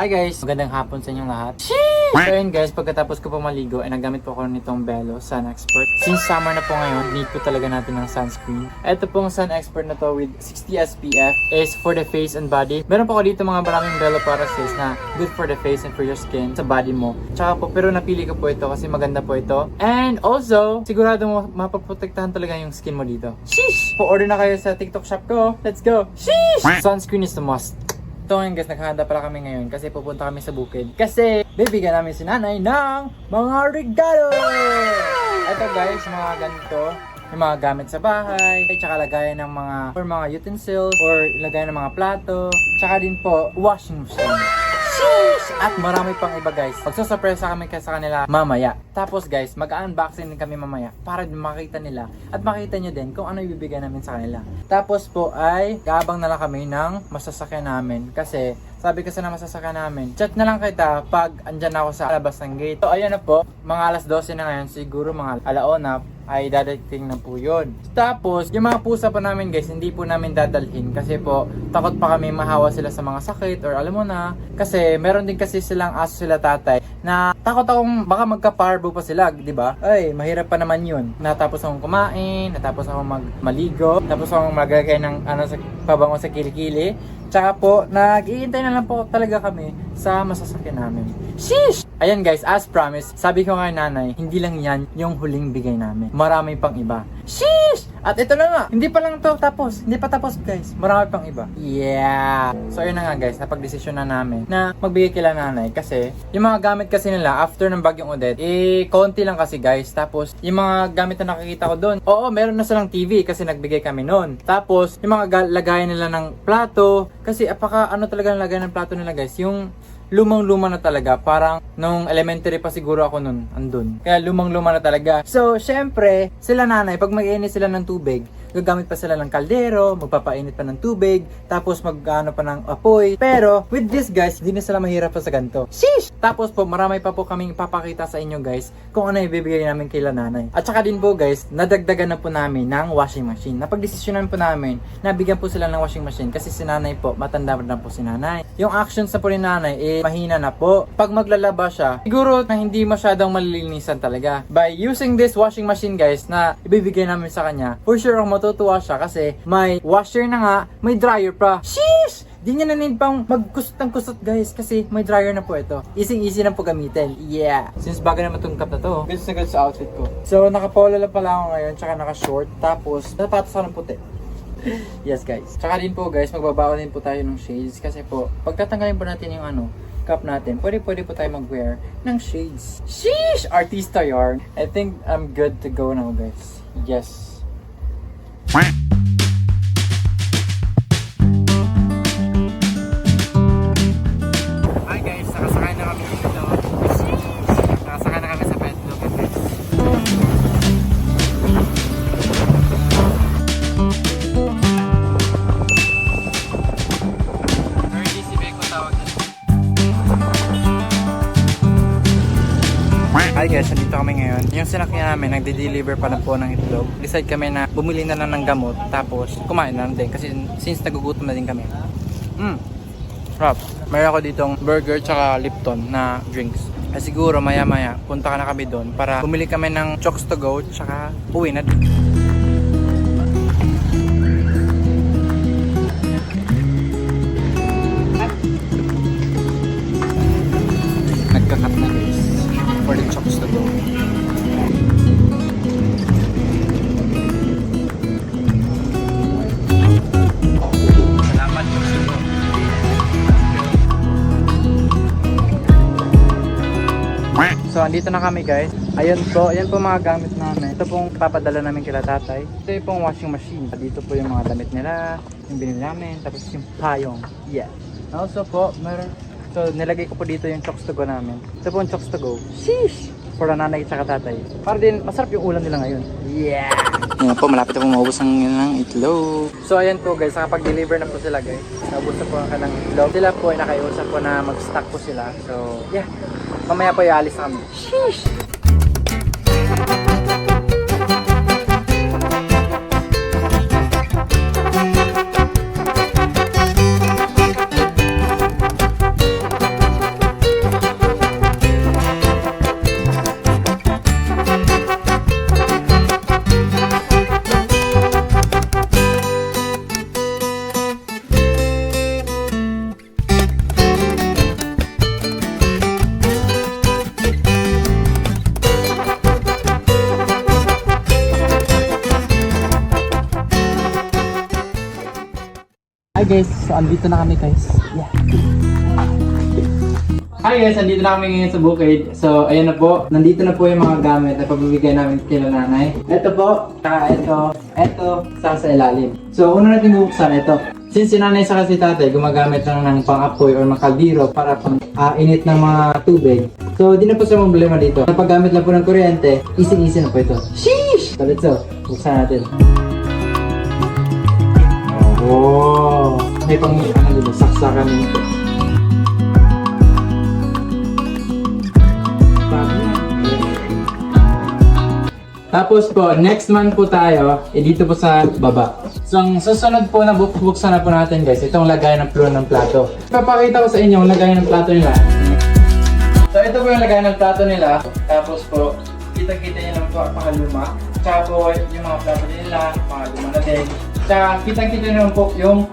Hi guys! Magandang hapon sa inyong lahat. So yun guys, pagkatapos ko po maligo ay nagamit po ako nitong Belo Sun Expert. Since summer na po ngayon, need po talaga natin ng sunscreen. Ito pong Sun Expert na to with 60 SPF is for the face and body. Meron po ako dito mga maraming Belo Parasols na good for the face and for your skin sa body mo. Tsaka po, pero napili ko po ito kasi maganda po ito. And also, sigurado mo mapaprotektahan talaga yung skin mo dito. Sheesh! Po-order na kayo sa TikTok shop ko. Let's go! Sheesh! Sunscreen is the must. So ngayon guys, naghahanda pala kami ngayon kasi pupunta kami sa bukid. Kasi bibigyan namin si nanay ng mga regalo! Ito guys, mga ganito. Yung mga gamit sa bahay, tsaka lagayan ng mga utensils, or lagayan ng mga plato, tsaka din po, washing machine. Sheesh! At marami pang iba guys. Magsusurpresa kami sa kanila mamaya. Tapos guys, mag-unboxing din kami mamaya para makita nila at makita nyo din kung ano ibibigay namin sa kanila. Tapos po ay kaabang na lang kami ng masasakyan namin kasi sabi kasi na masasakyan namin, chat na lang kita pag andyan ako sa labas ng gate. So ayan na po, mga alas 12 na ngayon, siguro mga alauna ay dadating na po yun. Tapos, yung mga pusa pa namin guys, hindi po namin dadalhin kasi po, takot pa kami mahawa sila sa mga sakit or alam mo na. Kasi, meron din kasi silang aso sila tatay na takot akong baka magka-parvo pa sila, di ba? Ay, mahirap pa naman yun. Natapos akong kumain, natapos akong maligo, tapos akong maglagay ng pabango sa kilikili. Tsaka po, nag-iintay na lang po talaga kami sa masasakyan namin. Sheesh! Ayan guys, as promised, sabi ko kay nanay, hindi lang yan yung huling bigay namin. Marami pang iba. Sheesh! At ito na nga, hindi pa lang to tapos. Hindi pa tapos guys, marami pang iba. Yeah! So ayun na nga guys, napag-desisyon na namin na magbigay kila nanay. Kasi, yung mga gamit kasi nila after ng bagyong Odette, konti lang kasi guys. Tapos, yung mga gamit na nakikita ko doon, oo, meron na silang TV kasi nagbigay kami noon. Tapos, yung mga lagayan nila ng plato, kasi apaka ano talaga ang lagayan ng plato nila guys, yung lumang-luma na talaga. Parang nung elementary pa siguro ako nun, andun. Kaya lumang-luma na talaga. So, syempre, sila nanay, pag mag-iinit sila ng tubig, gagamit pa sila ng kaldero, magpapainit pa ng tubig, tapos mag-ano pa ng apoy. Pero, with this guys, hindi na sila mahirap pa sa ganito. Sheesh! Tapos po, marami pa po kaming papakita sa inyo guys, kung ano ibibigay namin kila nanay. At saka din po guys, nadagdagan na po namin ng washing machine. Napag-desisyonan po namin, nabigyan po sila ng washing machine kasi si nanay po, matanda na po si nanay. Yung actions na po ni nanay, mahina na po. Pag maglalaba siya, siguro na hindi masyadong malilinisan talaga. By using this washing machine guys, na ibibigay namin sa kanya, for sure matutuwa siya kasi may washer na nga, may dryer pa. Sheesh! Di niya na need pang magkusot ng kusot guys kasi may dryer na po ito. Easy na po gamitin. Yeah! Since bagay naman itong cup na to, goods na goods sa outfit ko. So nakapolo lang pala ako ngayon, tsaka naka-short. Tapos napatos ako ng puti. Yes guys. Tsaka din po guys, magbabaon din po tayo ng shades kasi po, pagtatanggalin po natin yung cup natin, pwede po tayo mag-wear ng shades. Sheesh! Artista yarn. I think I'm good to go now guys. Yes. Hi guys, nakasakay na kami dito. Nakasakay na kami sa Pedro guys. RDC Beko tawag dito. Hi guys, nandito kami ngayon. Yung sinakyan namin, nagde-deliver pa na po ng itlog. Decide kami na bumili na lang ng gamot, tapos kumain na lang din. Kasi since nagugutom na din kami. Rob, mayroon ako ditong burger tsaka Lipton na drinks. Ay siguro maya maya, punta ka na kami doon para bumili kami ng chocks to go tsaka uwi na din. Nagkakat na guys for the chocks to go. Salamat chocks to go. So andito na kami guys. Ayun po, ayan po mga gamit namin. Ito pong papadala namin kila tatay. Ito yung pong washing machine. Dito po yung mga damit nila, yung binili namin, tapos yung payong. Yeah. Also po, so nilagay ko po dito yung chocks to go namin. Ito po yung chocks to go. Sheesh! For nanay at tatay. Para din, masarap yung ulam nila ngayon. Yeah! Yan po, malapit na po maubos ang itlog. So ayan po guys, nakapag-deliver na po sila guys. Naubos na po ang kanilang itlog. Sila po ay nakaiusap po na mag-stock po sila. So yeah, mamaya po ialis na kami. Sheesh! guys, so andito na kami guys. Yeah. Hi guys, andito na kami ngayon sa bukid. So, ayun na po. Nandito na po yung mga gamit na pabibigay namin kila nanay. Ito po, ito, sa ilalim. So, una natin bubuksan ito. Since si nanay sa kasi tatay, gumagamit lang ng pang-apoy or makaldiro para pang init ng mga tubig. So, di na po siya problema dito. Kapag gamit lang po ng kuryente, easy-easy na po ito. Sheesh! So, let's go. Buksan natin. Oh, may pang dito, saksakan nito. Tapos po, next month po tayo, dito po sa baba. So, ang susunod po na buksan na po natin guys, itong lagay ng ng plato. Ipapakita ko sa inyo yung lagay ng plato nila. So, ito po yung lagay ng plato nila. Tapos po, kita-kita nyo lang po pakaluma. Tsaka po, yung mga plato nila, mga luma na din. Tsaka, kita-kita nyo lang po yung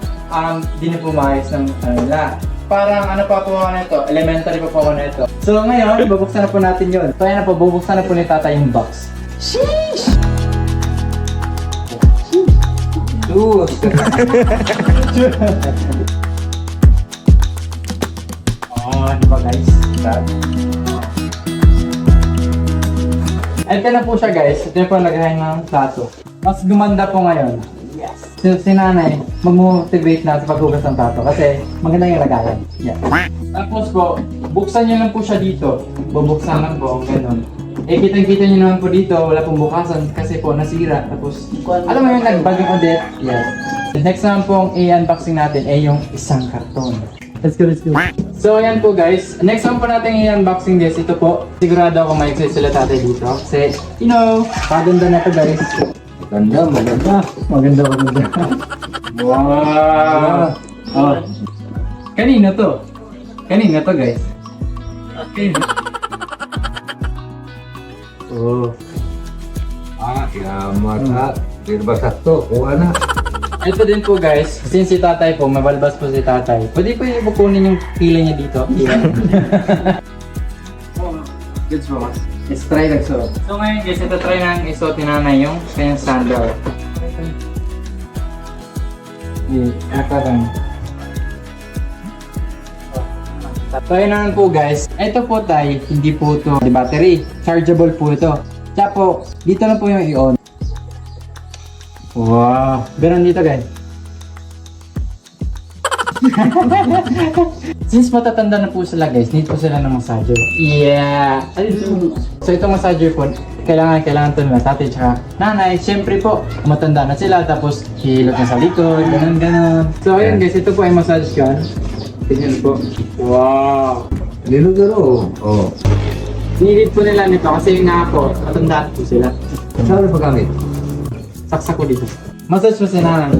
di na pumayos ng nila. Parang ano pa po ako nito, elementary pa po ako nito. So, ngayon, bubuksan na po natin yun. So, ayan na po, bubuksan na po ni tata yung box. Sheesh! Dude! Oh, di ba guys? Ito na po siya guys. Ito na po lagayan ng plato. Mas gumanda po ngayon. Yes! Si nanay, mag-motivate na sa paghugas ng plato kasi maganda yung lagayan. Yes. Tapos po, buksan nyo lang po siya dito. Bubuksan lang po, ganun. Eh, kitang-kita nyo naman po dito, wala pong bukasan kasi po nasira. Tapos, alam mo yung nagbagong ulit? Yes. Next naman pong i-unboxing natin ay yung isang karton. Let's go, let's go. So, ayan po guys. Next naman po natin i-unboxing this. Ito po, sigurado ako may sila tatay dito. Kasi, you know, maganda na to guys. Maganda. Wow! Oh. Kanina to guys. Okay. Oh. Mata. Dirbasat to. Kuha na. Ito din po guys, since si tatay po, mabalbas po si tatay. Pwede po yung kukunin yung pila niya dito. Yeah. Good boss. Let's try nagsuot. So ngayon guys, ito try nang isuot ni nanay yung kanyang sandal. Nakaran. So yun naman po guys, ito po tayo, hindi po ito battery, chargeable po ito. Tsaka po, dito lang po yung i-on. Wow, ganun dito guys. Since matatanda na po sila guys, need po sila ng massager. Yeah! So itong massager po, kailangan to nila tatay tsaka nanay. Siyempre po, matanda na sila tapos hilot na sa likod, ganun. So ayun guys, ito po ay massage gun. Tingnan po. Wow! Nilugaro. Oh. Nilid po nila nito kasi yung nga po, matanda po sila. Saan pa gamit? Saksak ko dito. Massage po si nanay.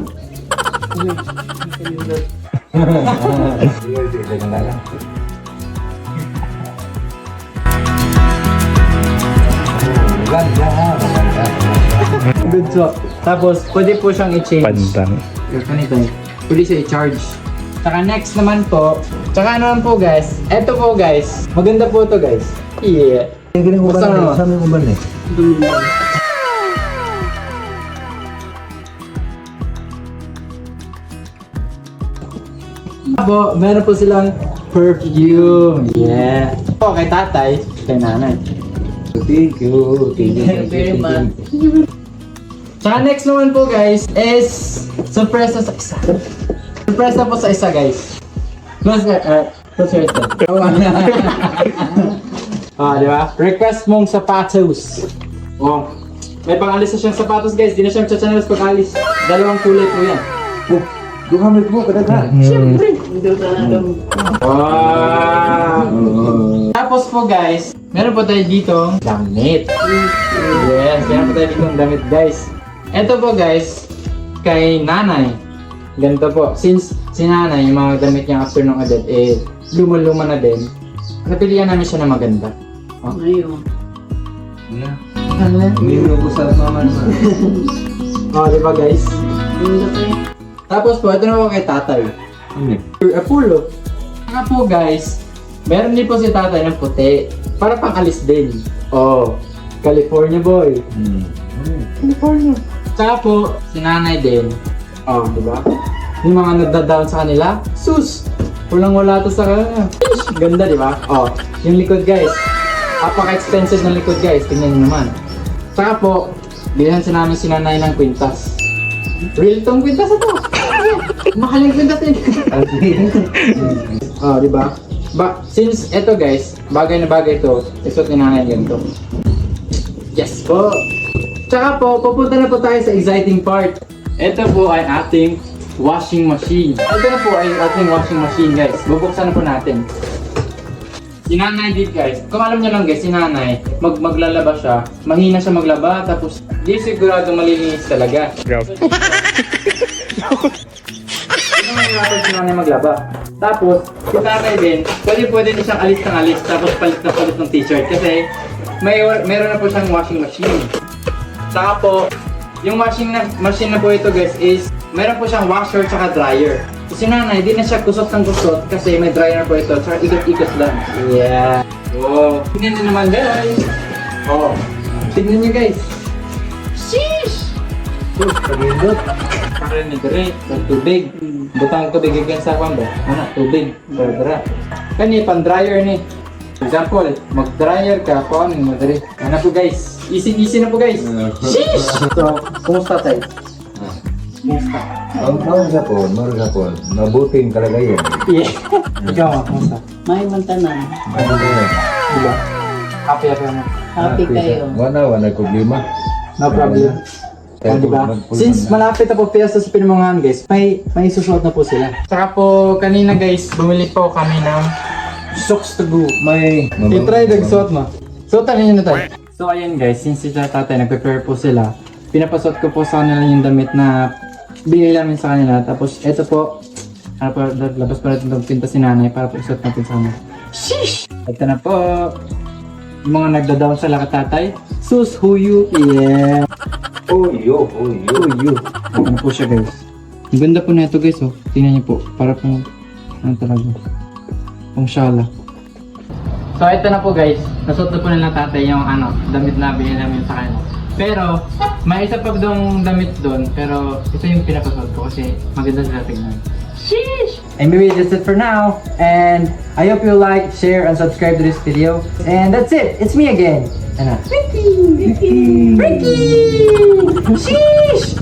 Good job. Tapos, pwede po siyang i-change. Pandang. Ganito. Pwede siya i-charge. Tsaka next naman po, tsaka naman po guys, eto po guys, maganda po to guys. Yeah. Buksan mo. Saan mo ba eh? Po, meron po silang perfume. Yeah. Po, kay tatay, kay nanay. Thank you. Tsaka next naman po guys is surprise sa isa. Surprise po sa isa guys. Close your eyes. Di ba? Request mong sapatos. Oh. May pangalis na siyang sapatos guys. Di na siyang chachanelas pag-alis. Dalawang kulay po yan. Oh, duhamit mo kadaghan. Siyempre. Wow. Tapos po guys, meron po tayo dito damit. Yes, meron po tayo dito damit guys. Ito po guys, kay nanay. Ganito po, since si nanay, yung mga damit niya after ng edad, luma-luma na din. Napilihan namin siya na maganda. Oh. Ayun. Umiinom ko sa mama naman. Oh, di ba guys? Tapos po, ito na po kay tatay. Apollo. Saka po guys, meron din po si tatay ng puti. Para pang alis din. Oh, California boy. California. Saka po, si nanay din. Oh, di ba? yung mga nagda-down sa kanila, sus! Walang-wala to sa kanila. Ganda, di ba? Oh, yung likod guys. Apaka-expensive ng likod guys. Tingnan nyo naman. Saka po, bilhan sa namin sinanay ng kwintas. Real tong kwintas ito. Mahal yung kwintas yun. Oh, di ba? Since ito guys, bagay na bagay ito, isuot ni nanay ganito. Yes po! Tsaka po, pupunta na po tayo sa exciting part. Ito po ay ating washing machine. Ito na po ay ating washing machine guys. Bubuksan na po natin. Si nanay dito guys, kung alam nyo lang guys, si nanay, maglalaba siya, mahina siya maglaba, tapos di sigurado malilinis talaga. Ito mahirapan si nanay maglaba. Tapos, si tatay din, pwede din siyang alis ng alis, tapos palit na palit ng t-shirt kasi meron na po siyang washing machine. Saka po, yung washing machine na po ito guys is meron po siyang washer tsaka dryer. So, si nanay, di na siya kusot ng kusot kasi may dryer na po ito tsaka ikot-ikot lang. Yeah. Oh, tignan nyo naman guys. Oh, tignan nyo guys. Sheesh! Pagindot. Parang ni Dre, ng tubig. Butang tubig again sa kwan ba? Ano, tubig. Dra. Kani, pan-dryer ni. For example, mag-dryer ka, paano mo Dre? Ano po guys? Easy na po guys. Sheesh! So, kumusta tayo? Kumusta? Meron hapon. Mabuting kalagayan. Yeah. Ikaw, kumusta? May mantanan. Diba? Happy na. Happy kayo. Wala problema. No problem. Oh, diba? Since malapit na po piyesta sa Pinamongan guys, may susuot na po sila. Saka po kanina guys, bumili po kami ng socks to go. May I-try nagsuot mo. Suotan ninyo na tayo. So ayan guys, since si tatay nag-prepare po sila, pinapasuot ko po sa kanila yung damit na binili namin sa kanila. Tapos eto po, labas pa natin itong pinta si nanay para po isuot natin sa kanila. Sheesh! Ito na po. Yung mga nagda-down sa lakatatay. Sus, huyu. Yeah. Uyo. Ano po siya guys. Ang ganda po na ito guys oh. Tingnan niyo po. Para pong ano talaga. Pong shala. So ito na po guys. Nasuot na po nila tatay yung damit na binili namin sa kanila. Pero may isa pa dong damit doon. Pero ito yung pinapasuot ko kasi maganda sila tignan. Sheesh! And maybe that's it for now. And I hope you like, share, and subscribe to this video. And that's it. It's me again. Ricky! Sheesh!